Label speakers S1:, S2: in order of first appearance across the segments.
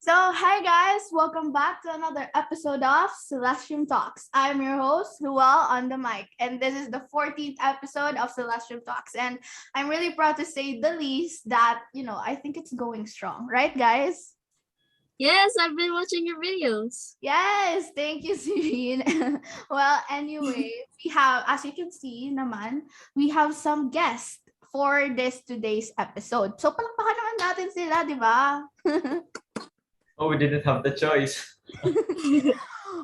S1: Hi guys, welcome back to another episode of Celestium Talks. I'm your host, Luel on the mic, and this is the 14th episode of Celestium Talks. And I'm really proud to say the least that, I think it's going strong, right, guys?
S2: Yes, I've been watching your videos.
S1: Yes, thank you, Serene. Well, anyway, we have, as you can see naman, we have some guests for this today's episode. So, palakpakan naman natin sila, di ba?
S3: Oh, we didn't have the choice.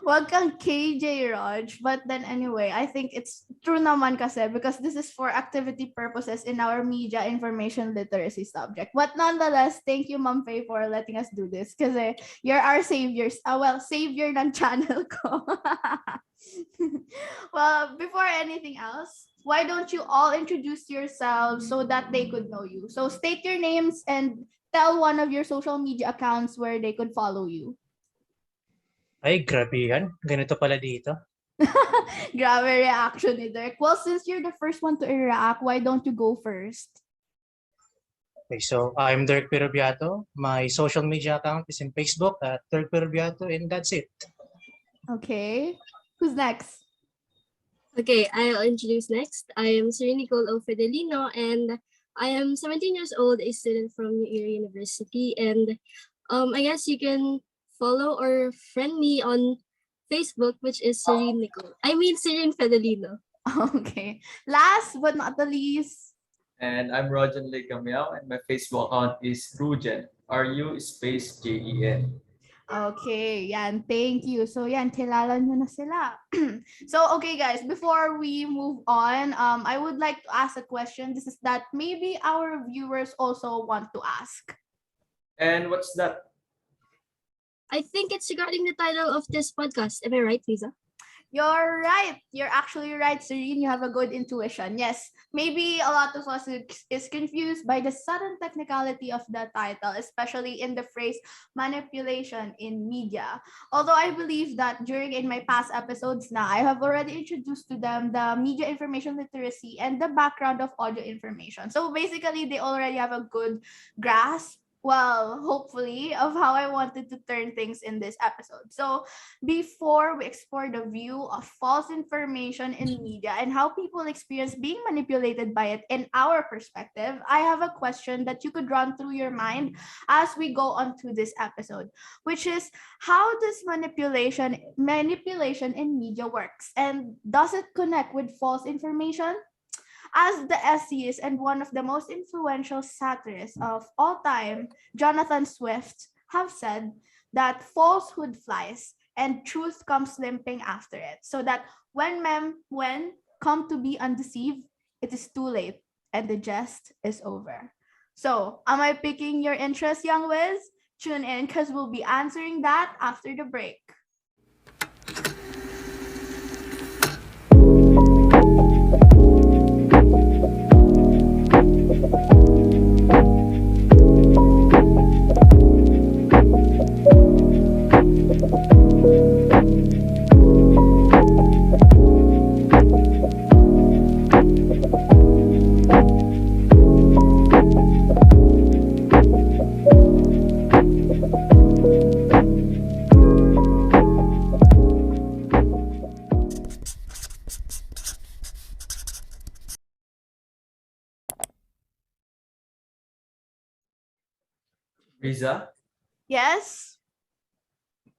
S1: Wag kang KJ, Raj. But then anyway, I think it's true naman kasi because this is for activity purposes in our media information literacy subject. But nonetheless, thank you, Ma'am Faye, for letting us do this kasi you're our saviors. Savior ng channel ko. Well, before anything else, why don't you all introduce yourselves so that they could know you? So state your names and tell one of your social media accounts where they could follow you.
S4: Ay, grabe yan. Ganito pala dito.
S1: Grabe reaction ni Dirk. Well, since you're the first one to react, why don't you go first?
S4: Okay, so I'm Dirk Pirobiato. My social media account is in Facebook at Dirk Pirobiato, and that's it.
S1: Okay. Who's next?
S2: Okay, I'll introduce next. I am Serene Nicole O. Fidelino, and I am 17 years old, a student from New Era University. And I guess you can follow or friend me on Facebook, which is Serene Fidelino.
S1: Okay. Last but not the least.
S3: And I'm Rojan Lee Camiao, and my Facebook account is Rujen, RU space JEN.
S1: Okay, yan. Thank you. So yan, kilala nyo na sila. So okay guys, before we move on, I would like to ask a question. This is that maybe our viewers also want to ask.
S3: And what's that?
S2: I think it's regarding the title of this podcast. Am I right, Lisa?
S1: You're right. You're actually right, Serene. You have a good intuition. Yes, maybe a lot of us is confused by the sudden technicality of the title, especially in the phrase manipulation in media. Although I believe that during in my past episodes now, I have already introduced to them the media information literacy and the background of audio information. So basically, they already have a good grasp, well, hopefully, of how I wanted to turn things in this episode. So, before we explore the view of false information in media and how people experience being manipulated by it in our perspective, I have a question that you could run through your mind as we go on to this episode, which is how does manipulation in media works, and does it connect with false information? As the essayist and one of the most influential satirists of all time, Jonathan Swift, have said that falsehood flies and truth comes limping after it. So that when come to be undeceived, it is too late and the jest is over. So, am I picking your interest, young Wiz? Tune in because we'll be answering that after the break.
S3: Riza?
S1: Yes?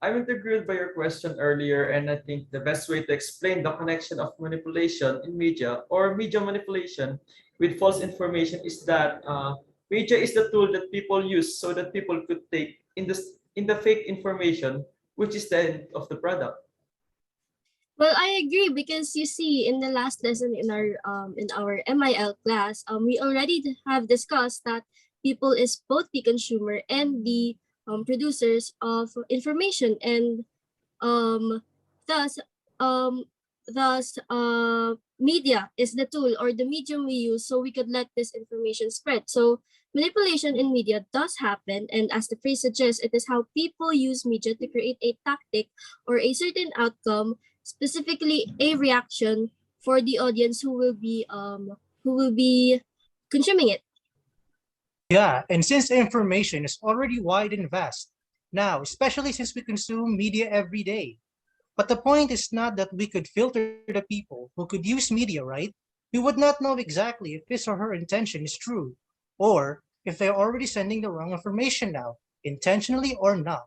S3: I'm intrigued by your question earlier, and I think the best way to explain the connection of manipulation in media or media manipulation with false information is that media is the tool that people use so that people could take in the fake information, which is the end of the product.
S2: Well, I agree because you see, in the last lesson in our MIL class, we already have discussed that people is both the consumer and the producers of information, and um, thus um, media is the tool or the medium we use so we could let this information spread. So manipulation in media does happen, and as the phrase suggests, it is how people use media to create a tactic or a certain outcome, specifically a reaction for the audience who will be consuming it.
S4: Yeah, and since information is already wide and vast, now, especially since we consume media every day. But the point is not that we could filter the people who could use media, right? We would not know exactly if his or her intention is true, or if they're already sending the wrong information now, intentionally or not.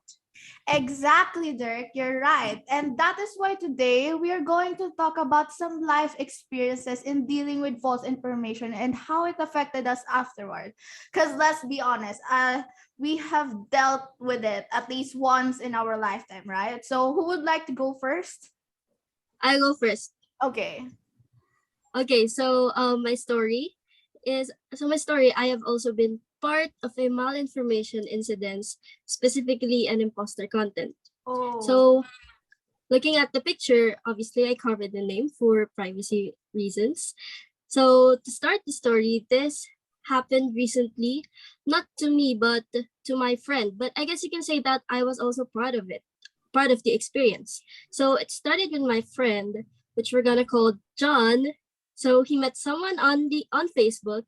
S1: Exactly, Dirk. You're right. And that is why today we are going to talk about some life experiences in dealing with false information and how it affected us afterward. Because let's be honest, we have dealt with it at least once in our lifetime, right? So who would like to go first?
S2: I go first.
S1: Okay.
S2: Okay, so my story. I have also been part of a malinformation incidents, specifically an imposter content.
S1: Oh.
S2: So looking at the picture, obviously I covered the name for privacy reasons. So to start the story, this happened recently, not to me, but to my friend. But I guess you can say that I was also part of it, part of the experience. So it started with my friend, which we're gonna call John. So he met someone on Facebook,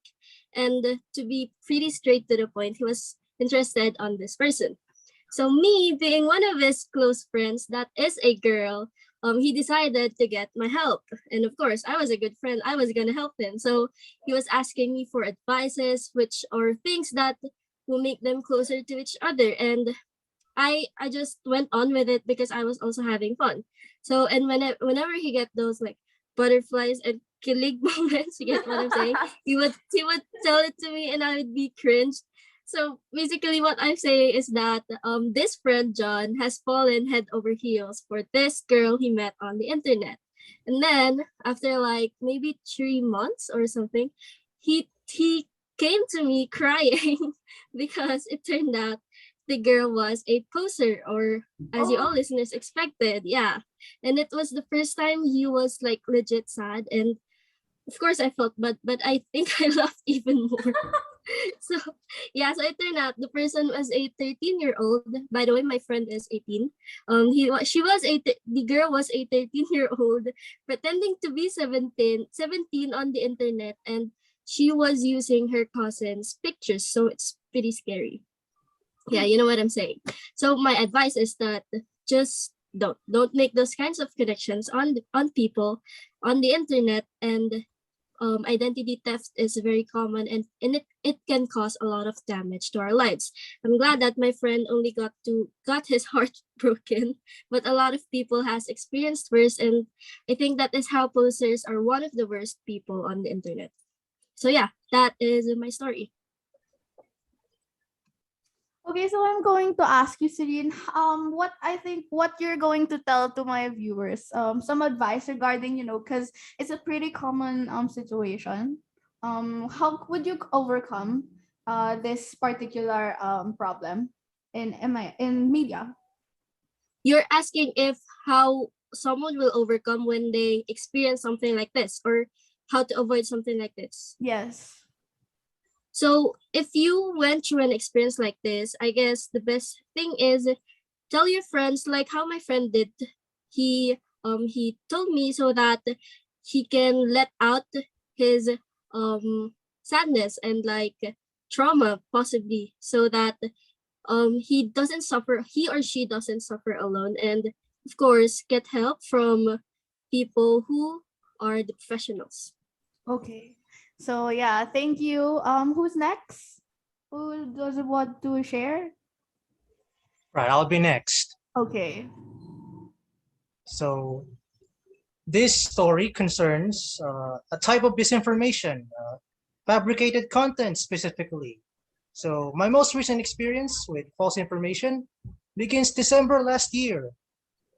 S2: and to be pretty straight to the point, he was interested on this person. So me being one of his close friends that is a girl, he decided to get my help. And of course, I was a good friend. I was gonna help him. So he was asking me for advices, which are things that will make them closer to each other. And I just went on with it because I was also having fun. So and whenever he get those like butterflies and kilig moments, you get what I'm saying? He would tell it to me and I would be cringe. So basically what I'm saying is that this friend John has fallen head over heels for this girl he met on the internet. And then after like maybe 3 months or something, he came to me crying because it turned out the girl was a poser, or as you all
S1: Oh.
S2: listeners expected. Yeah. And it was the first time he was like legit sad, and of course I felt bad, but I think I laughed even more. So yeah, so it turned out the person was a 13-year-old. By the way, my friend is 18. She was the girl was a 13-year-old pretending to be 17 on the internet, and she was using her cousin's pictures, so it's pretty scary. Yeah, you know what I'm saying. So my advice is that just don't make those kinds of connections on people on the internet. And identity theft is very common, and it can cause a lot of damage to our lives. I'm glad that my friend only got his heart broken, but a lot of people has experienced worse, and I think that is how posers are one of the worst people on the internet. So yeah, that is my story.
S1: Okay, so I'm going to ask you, Celine, what I think what you're going to tell to my viewers, some advice regarding, because it's a pretty common situation. How would you overcome this particular problem in media?
S2: You're asking if how someone will overcome when they experience something like this, or how to avoid something like this.
S1: Yes.
S2: So if you went through an experience like this, I guess the best thing is tell your friends, like how my friend did. He told me so that he can let out his sadness and like trauma possibly, so that he or she doesn't suffer alone, and of course get help from people who are the professionals.
S1: Okay. So yeah, thank you. Who's next? Who does want to share?
S4: Right, I'll be next.
S1: Okay.
S4: So this story concerns a type of disinformation, fabricated content specifically. So my most recent experience with false information begins December last year.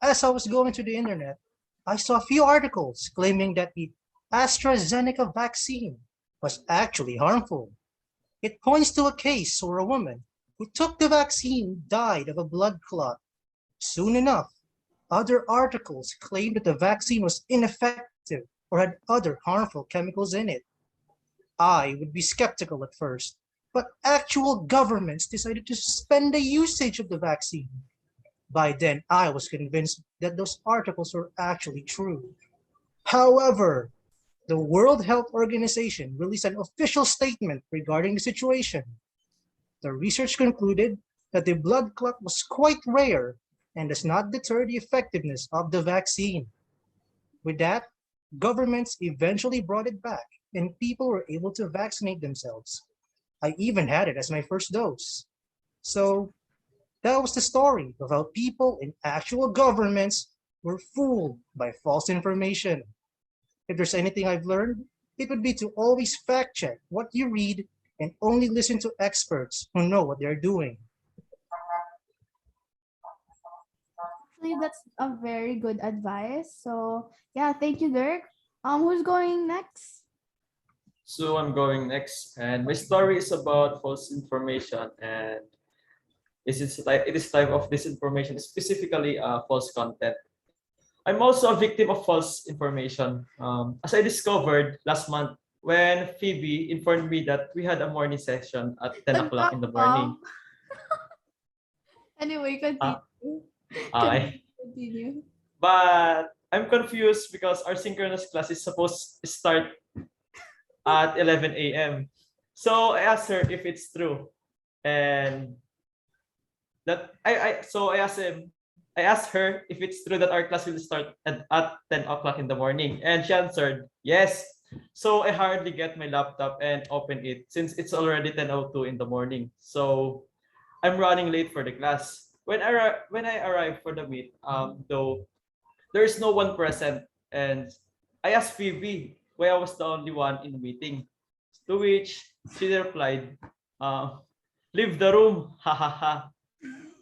S4: As I was going to the internet, I saw a few articles claiming that the AstraZeneca vaccine was actually harmful. It points to a case where a woman who took the vaccine died of a blood clot. Soon enough, other articles claimed that the vaccine was ineffective or had other harmful chemicals in it. I would be skeptical at first, but actual governments decided to suspend the usage of the vaccine. By then, I was convinced that those articles were actually true. However, the World Health Organization released an official statement regarding the situation. The research concluded that the blood clot was quite rare and does not deter the effectiveness of the vaccine. With that, governments eventually brought it back and people were able to vaccinate themselves. I even had it as my first dose. So that was the story of how people in actual governments were fooled by false information. If there's anything I've learned, it would be to always fact check what you read and only listen to experts who know what they're doing.
S1: Actually, that's a very good advice. So yeah, thank you, Dirk. Who's going next?
S3: So I'm going next, and my story is about false information, and it is type of disinformation, specifically false content. I'm also a victim of false information. As I discovered last month when Phoebe informed me that we had a morning session at 10 o'clock in the morning.
S1: Anyway, continue.
S3: Ah, okay.
S1: Continue.
S3: But I'm confused because our synchronous class is supposed to start at 11 a.m. So I asked her if it's true. And that I asked her if it's true that our class will start at 10 o'clock in the morning. And she answered, yes. So I hardly get my laptop and open it since it's already 10:02 in the morning. So I'm running late for the class. When I arrived for the meet, though there is no one present, and I asked Phoebe why I was the only one in the meeting. To which she replied, "Leave the room, ha ha ha."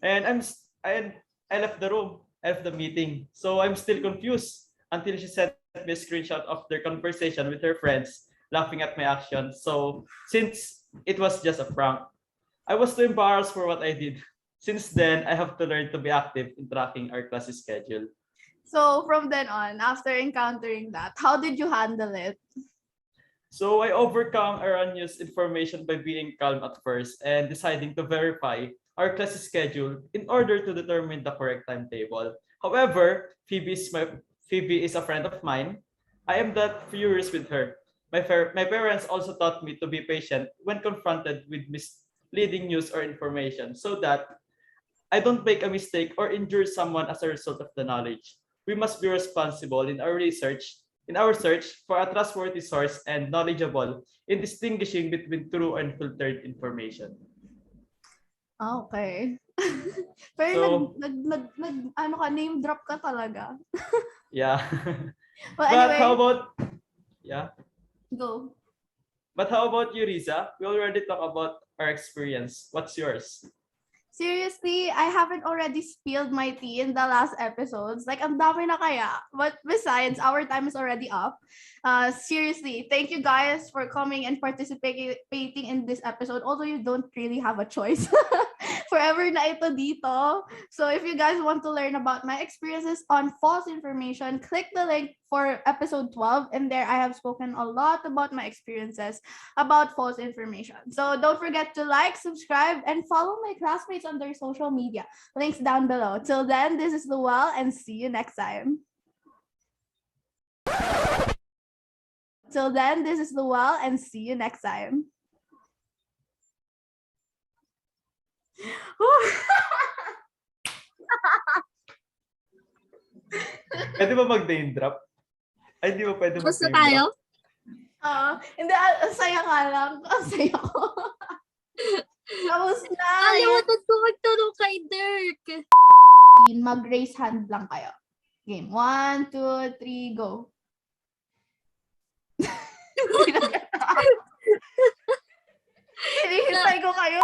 S3: And I left the room, I left the meeting. So I'm still confused until she sent me a screenshot of their conversation with her friends, laughing at my actions. So since it was just a prank, I was too embarrassed for what I did. Since then, I have to learn to be active in tracking our class schedule.
S1: So from then on, after encountering that, how did you handle it?
S3: So I overcome erroneous information by being calm at first and deciding to verify our class schedule in order to determine the correct timetable. However, Phoebe is a friend of mine. I am not furious with her. My parents also taught me to be patient when confronted with misleading news or information so that I don't make a mistake or injure someone as a result of the knowledge. We must be responsible in our search for a trustworthy source and knowledgeable in distinguishing between true and filtered information.
S1: Okay. Pero
S3: So,
S1: ano ka, name drop ka talaga.
S3: yeah.
S1: Well,
S3: But
S1: anyway,
S3: how about yeah?
S1: go.
S3: But how about you, Riza? We already talked about our experience. What's yours?
S1: Seriously, I haven't already spilled my tea in the last episodes. Like, ang dami na kaya. But besides, our time is already up. Seriously, thank you guys for coming and participating in this episode. Although you don't really have a choice. Forever na ito dito. So if you guys want to learn about my experiences on false information, click the link for episode 12. And there I have spoken a lot about my experiences about false information. So don't forget to like, subscribe, and follow my classmates on their social media. Links down below. Till then, this is Luel, and see you next time. Till then, this is Luel, and see you next time.
S3: Pwede ba mag-name drop? Ay, di ba pwede
S2: Tapos na
S3: mag-name
S2: tayo?
S3: drop?
S1: Hindi, ang saya nga lang. Ang saya ko. Tapos na.
S2: Kalimutan ko magtanong kay Dirk.
S1: Mag-raise hand lang kayo. Game. 1, 2, 3, go. Hinihintay ko kayo.